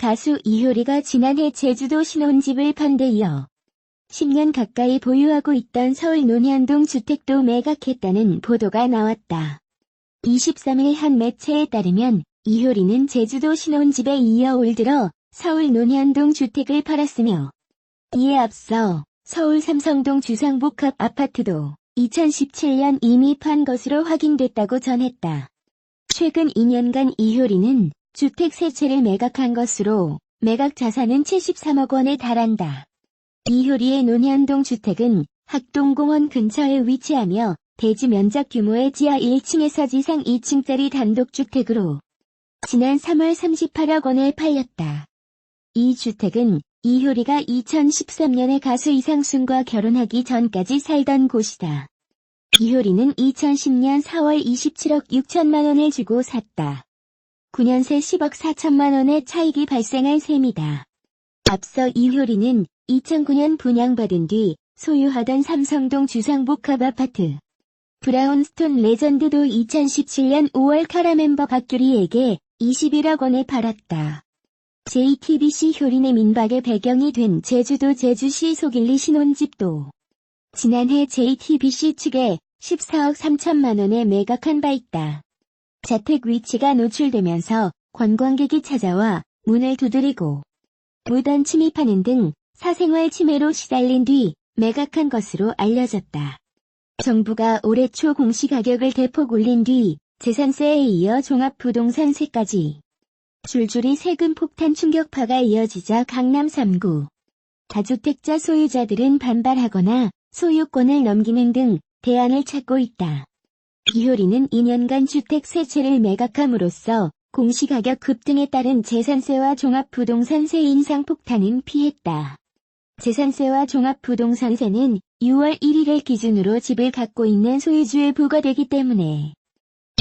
가수 이효리가 지난해 제주도 신혼집을 판 데 이어 10년 가까이 보유하고 있던 서울 논현동 주택도 매각했다는 보도가 나왔다. 23일 한 매체에 따르면 이효리는 제주도 신혼집에 이어 올 들어 서울 논현동 주택을 팔았으며 이에 앞서 서울 삼성동 주상복합 아파트도 2017년 이미 판 것으로 확인됐다고 전했다. 최근 2년간 이효리는 주택 3채를 매각한 것으로 매각 자산은 73억 원에 달한다. 이효리의 논현동 주택은 학동공원 근처에 위치하며 대지 면적 규모의 지하 1층에서 지상 2층짜리 단독주택으로 지난 3월 38억 원에 팔렸다. 이 주택은 이효리가 2013년에 가수 이상순과 결혼하기 전까지 살던 곳이다. 이효리는 2010년 4월 27억 6천만 원을 주고 샀다. 9년 새 10억 4천만 원의 차익이 발생한 셈이다. 앞서 이효리는 2009년 분양받은 뒤 소유하던 삼성동 주상복합 아파트 브라운스톤 레전드도 2017년 5월 카라 멤버 박규리에게 21억 원에 팔았다. JTBC 효린의 민박의 배경이 된 제주도 제주시 소길리 신혼집도 지난해 JTBC 측에 14억 3천만 원에 매각한 바 있다. 자택 위치가 노출되면서 관광객이 찾아와 문을 두드리고 무단 침입하는 등 사생활 침해로 시달린 뒤 매각한 것으로 알려졌다. 정부가 올해 초 공시가격을 대폭 올린 뒤 재산세에 이어 종합부동산세까지 줄줄이 세금 폭탄 충격파가 이어지자 강남 3구 다주택자 소유자들은 반발하거나 소유권을 넘기는 등 대안을 찾고 있다. 이효리는 2년간 주택 3채를 매각함으로써 공시가격 급등에 따른 재산세와 종합부동산세 인상 폭탄은 피했다. 재산세와 종합부동산세는 6월 1일을 기준으로 집을 갖고 있는 소유주에 부과되기 때문에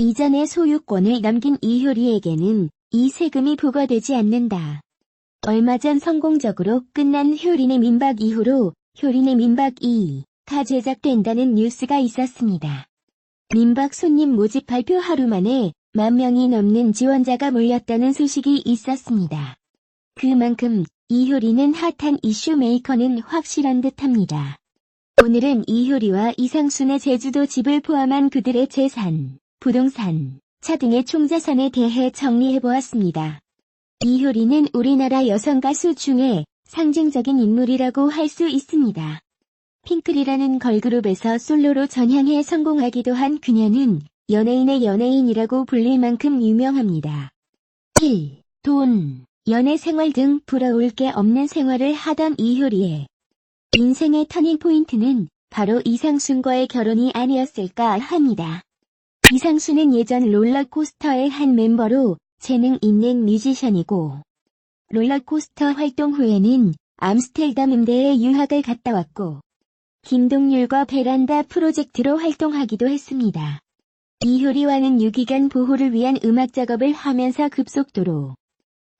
이전에 소유권을 넘긴 이효리에게는 이 세금이 부과되지 않는다. 얼마 전 성공적으로 끝난 효린의 민박 이후로 효린의 민박 2가 제작된다는 뉴스가 있었습니다. 민박 손님 모집 발표 하루 만에 10,000명이 넘는 지원자가 몰렸다는 소식이 있었습니다. 그만큼 이효리는 핫한 이슈 메이커는 확실한 듯합니다. 오늘은 이효리와 이상순의 제주도 집을 포함한 그들의 재산, 부동산, 차 등의 총자산에 대해 정리해보았습니다. 이효리는 우리나라 여성 가수 중에 상징적인 인물이라고 할 수 있습니다. 핑클이라는 걸그룹에서 솔로로 전향해 성공하기도 한 그녀는 연예인의 연예인이라고 불릴 만큼 유명합니다. 1. 돈, 연애 생활 등 부러울 게 없는 생활을 하던 이효리의 인생의 터닝포인트는 바로 이상순과의 결혼이 아니었을까 합니다. 이상순은 예전 롤러코스터의 한 멤버로 재능 있는 뮤지션이고 롤러코스터 활동 후에는 암스테르담 음대에 유학을 갔다 왔고 김동률과 베란다 프로젝트로 활동하기도 했습니다. 이효리와는 유기견 보호를 위한 음악 작업을 하면서 급속도로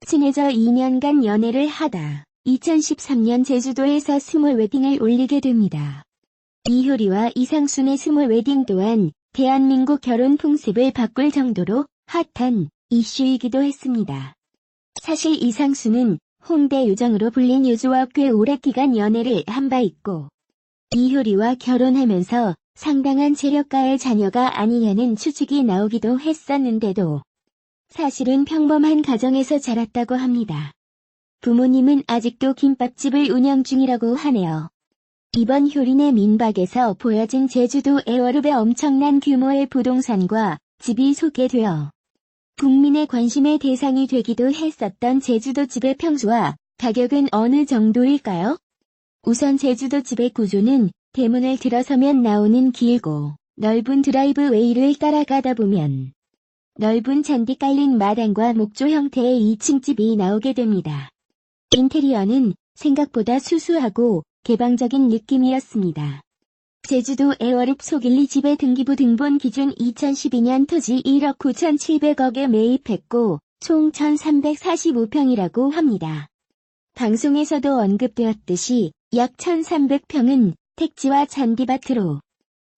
친해져 2년간 연애를 하다 2013년 제주도에서 스몰 웨딩을 올리게 됩니다. 이효리와 이상순의 스몰 웨딩 또한 대한민국 결혼 풍습을 바꿀 정도로 핫한 이슈이기도 했습니다. 사실 이상순은 홍대 요정으로 불린 요조와 꽤 오래 기간 연애를 한 바 있고 이효리와 결혼하면서 상당한 재력가의 자녀가 아니냐는 추측이 나오기도 했었는데도 사실은 평범한 가정에서 자랐다고 합니다. 부모님은 아직도 김밥집을 운영 중이라고 하네요. 이번 효린의 민박에서 보여진 제주도 에어룹의 엄청난 규모의 부동산과 집이 소개되어 국민의 관심의 대상이 되기도 했었던 제주도 집의 평수와 가격은 어느 정도일까요? 우선 제주도 집의 구조는 대문을 들어서면 나오는 길고 넓은 드라이브웨이를 따라가다 보면 넓은 잔디 깔린 마당과 목조 형태의 2층 집이 나오게 됩니다. 인테리어는 생각보다 수수하고 개방적인 느낌이었습니다. 제주도 에어룹 소길리 집의 등기부 등본 기준 2012년 토지 1억 9,700억에 매입했고 총 1,345평이라고 합니다. 방송에서도 언급되었듯이 약 1,300평은 택지와 잔디밭으로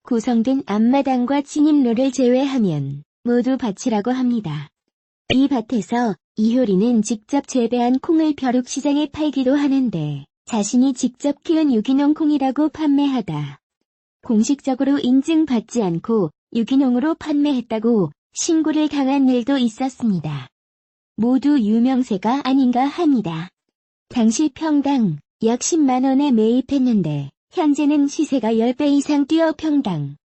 구성된 앞마당과 진입로를 제외하면 모두 밭이라고 합니다. 이 밭에서 이효리는 직접 재배한 콩을 벼룩시장에 팔기도 하는데 자신이 직접 키운 유기농 콩이라고 판매하다 공식적으로 인증받지 않고 유기농으로 판매했다고 신고를 당한 일도 있었습니다. 모두 유명세가 아닌가 합니다. 당시 평당 약 10만 원에 매입했는데 현재는 시세가 10배 이상 뛰어 평당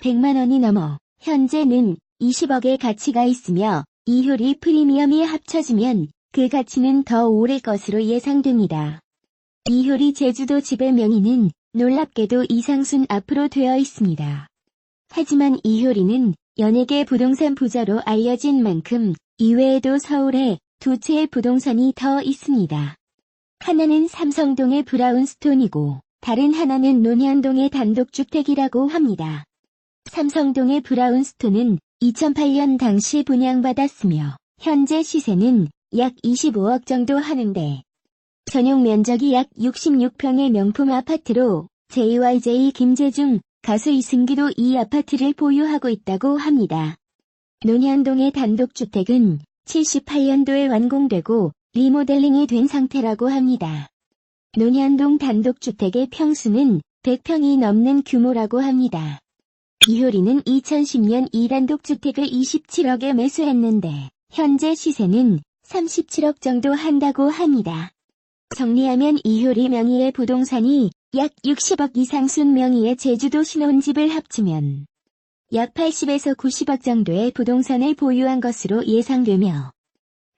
100만 원이 넘어 현재는 20억의 가치가 있으며 이효리 프리미엄이 합쳐지면 그 가치는 더 오를 것으로 예상됩니다. 이효리 제주도 집의 명의는 놀랍게도 이상순 앞으로 되어 있습니다. 하지만 이효리는 연예계 부동산 부자로 알려진 만큼 이외에도 서울에 두 채의 부동산이 더 있습니다. 하나는 삼성동의 브라운스톤이고 다른 하나는 논현동의 단독주택이라고 합니다. 삼성동의 브라운스톤은 2008년 당시 분양받았으며 현재 시세는 약 25억 정도 하는데 전용 면적이 약 66평의 명품 아파트로 JYJ 김재중, 가수 이승기도 이 아파트를 보유하고 있다고 합니다. 논현동의 단독주택은 78년도에 완공되고 리모델링이 된 상태라고 합니다. 논현동 단독주택의 평수는 100평이 넘는 규모라고 합니다. 이효리는 2010년 이 단독주택을 27억에 매수했는데 현재 시세는 37억 정도 한다고 합니다. 정리하면 이효리 명의의 부동산이 약 60억 이상순 명의의 제주도 신혼집을 합치면 약 80에서 90억 정도의 부동산을 보유한 것으로 예상되며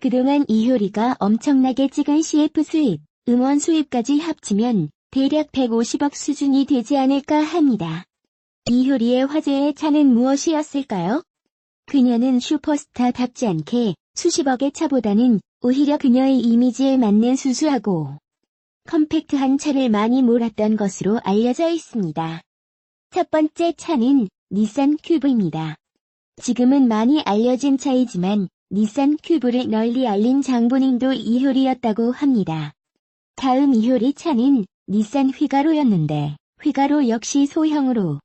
그동안 이효리가 엄청나게 찍은 CF 수입, 음원 수입까지 합치면 대략 150억 수준이 되지 않을까 합니다. 이효리의 화제의 차는 무엇이었을까요? 그녀는 슈퍼스타답지 않게 수십억의 차보다는 오히려 그녀의 이미지에 맞는 수수하고 컴팩트한 차를 많이 몰았던 것으로 알려져 있습니다. 첫 번째 차는 닛산 큐브입니다. 지금은 많이 알려진 차이지만 닛산 큐브를 널리 알린 장본인도 이효리였다고 합니다. 다음 이효리 차는 닛산 휘가로였는데 휘가로 역시 소형으로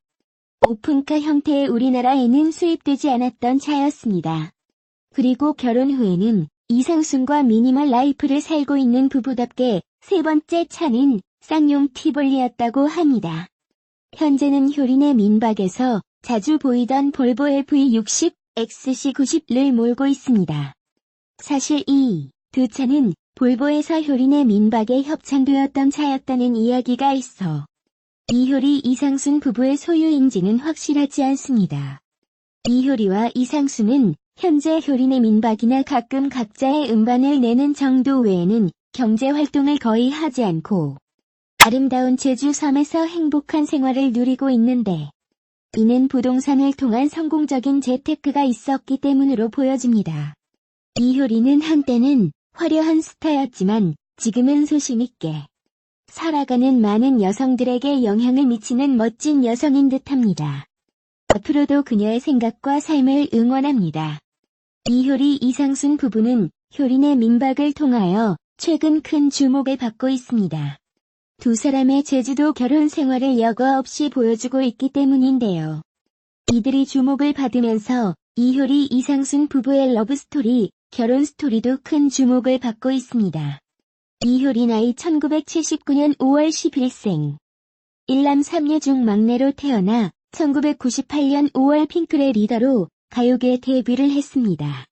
오픈카 형태의 우리나라에는 수입되지 않았던 차였습니다. 그리고 결혼 후에는 이상순과 미니멀 라이프를 살고 있는 부부답게 세 번째 차는 쌍용 티볼리였다고 합니다. 현재는 효린의 민박에서 자주 보이던 볼보 V60, XC90를 몰고 있습니다. 사실 이 두 차는 볼보에서 효린의 민박에 협찬되었던 차였다는 이야기가 있어 이효리 이상순 부부의 소유인지는 확실하지 않습니다. 이효리와 이상순은 현재 효린의 민박이나 가끔 각자의 음반을 내는 정도 외에는 경제활동을 거의 하지 않고 아름다운 제주 섬에서 행복한 생활을 누리고 있는데 이는 부동산을 통한 성공적인 재테크가 있었기 때문으로 보여집니다. 이효리는 한때는 화려한 스타였지만 지금은 소심있게 살아가는 많은 여성들에게 영향을 미치는 멋진 여성인 듯합니다. 앞으로도 그녀의 생각과 삶을 응원합니다. 이효리 이상순 부부는 효린의 민박을 통하여 최근 큰 주목을 받고 있습니다. 두 사람의 제주도 결혼 생활을 여과 없이 보여주고 있기 때문인데요. 이들이 주목을 받으면서 이효리 이상순 부부의 러브스토리, 결혼 스토리도 큰 주목을 받고 있습니다. 이효리 나이 1979년 5월 10일생. 일남 3녀 중 막내로 태어나 1998년 5월 핑클의 리더로 가요계 데뷔를 했습니다.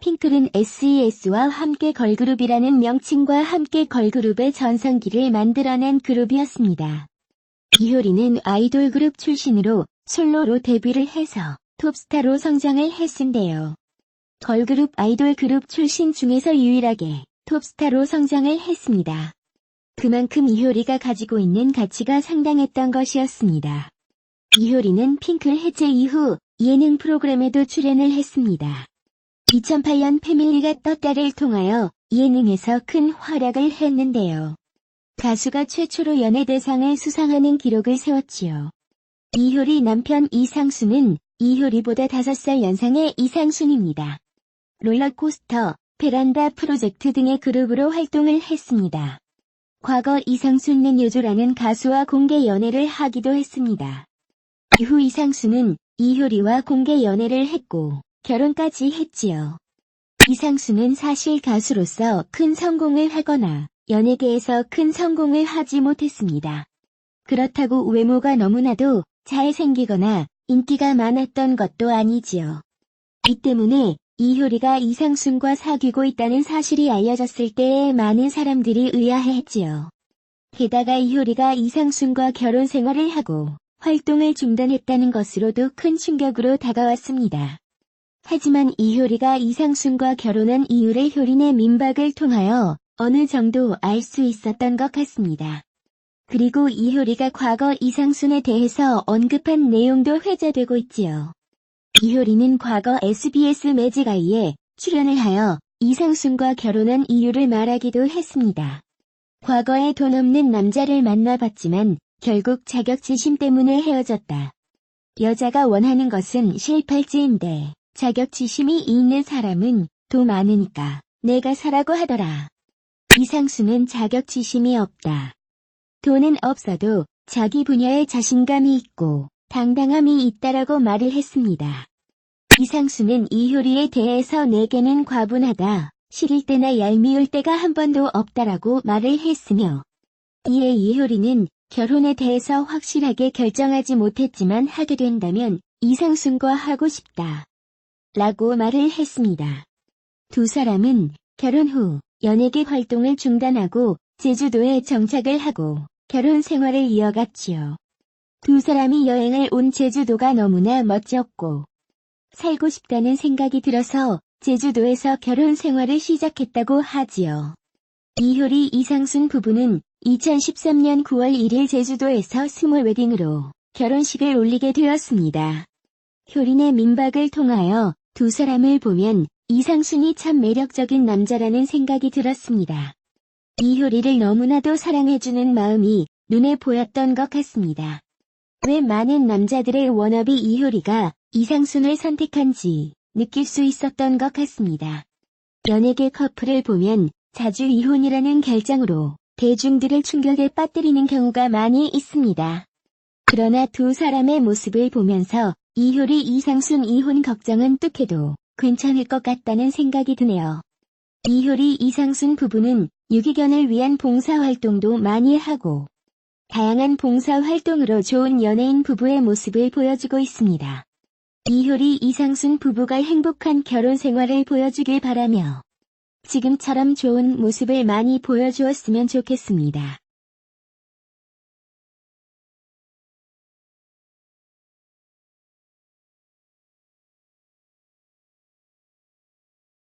핑클은 SES와 함께 걸그룹이라는 명칭과 함께 걸그룹의 전성기를 만들어낸 그룹이었습니다. 이효리는 아이돌 그룹 출신으로 솔로로 데뷔를 해서 톱스타로 성장을 했는데요. 걸그룹 아이돌 그룹 출신 중에서 유일하게 톱스타로 성장을 했습니다. 그만큼 이효리가 가지고 있는 가치가 상당했던 것이었습니다. 이효리는 핑클 해체 이후 예능 프로그램에도 출연을 했습니다. 2008년 패밀리가 떴다를 통하여 예능에서 큰 활약을 했는데요. 가수가 최초로 연예대상을 수상하는 기록을 세웠지요. 이효리 남편 이상순은 이효리보다 5살 연상의 이상순입니다. 롤러코스터, 베란다 프로젝트 등의 그룹으로 활동을 했습니다. 과거 이상순은 요조라는 가수와 공개 연애를 하기도 했습니다. 이후 이상순은 이효리와 공개 연애를 했고 결혼까지 했지요. 이상수는 사실 가수로서 큰 성공을 하거나 연예계에서 큰 성공을 하지 못했습니다. 그렇다고 외모가 너무나도 잘생기거나 인기가 많았던 것도 아니지요. 이 때문에 이효리가 이상순과 사귀고 있다는 사실이 알려졌을 때에 많은 사람들이 의아해했지요. 게다가 이효리가 이상순과 결혼 생활을 하고 활동을 중단했다는 것으로도 큰 충격으로 다가왔습니다. 하지만 이효리가 이상순과 결혼한 이유를 효린의 민박을 통하여 어느 정도 알 수 있었던 것 같습니다. 그리고 이효리가 과거 이상순에 대해서 언급한 내용도 회자되고 있지요. 이효리는 과거 SBS 매직아이에 출연을 하여 이상순과 결혼한 이유를 말하기도 했습니다. 과거에 돈 없는 남자를 만나봤지만 결국 자격지심 때문에 헤어졌다. 여자가 원하는 것은 실팔찌인데 자격지심이 있는 사람은 돈 많으니까 내가 사라고 하더라. 이상순은 자격지심이 없다. 돈은 없어도 자기 분야에 자신감이 있고 당당함이 있다라고 말을 했습니다. 이상순은 이효리에 대해서 내게는 과분하다, 싫을 때나 얄미울 때가 한 번도 없다라고 말을 했으며 이에 이효리는 결혼에 대해서 확실하게 결정하지 못했지만 하게 된다면 이상순과 하고 싶다 라고 말을 했습니다. 두 사람은 결혼 후 연예계 활동을 중단하고 제주도에 정착을 하고 결혼 생활을 이어갔지요. 두 사람이 여행을 온 제주도가 너무나 멋졌고 살고 싶다는 생각이 들어서 제주도에서 결혼 생활을 시작했다고 하지요. 이효리 이상순 부부는 2013년 9월 1일 제주도에서 스몰 웨딩으로 결혼식을 올리게 되었습니다. 효린의 민박을 통하여 두 사람을 보면 이상순이 참 매력적인 남자라는 생각이 들었습니다. 이효리를 너무나도 사랑해주는 마음이 눈에 보였던 것 같습니다. 왜 많은 남자들의 워너비 이효리가 이상순을 선택한지 느낄 수 있었던 것 같습니다. 연예계 커플을 보면 자주 이혼이라는 결정으로 대중들을 충격에 빠뜨리는 경우가 많이 있습니다. 그러나 두 사람의 모습을 보면서 이효리 이상순 이혼 걱정은 뚝해도 괜찮을 것 같다는 생각이 드네요. 이효리 이상순 부부는 유기견을 위한 봉사활동도 많이 하고 다양한 봉사활동으로 좋은 연예인 부부의 모습을 보여주고 있습니다. 이효리 이상순 부부가 행복한 결혼 생활을 보여주길 바라며 지금처럼 좋은 모습을 많이 보여주었으면 좋겠습니다.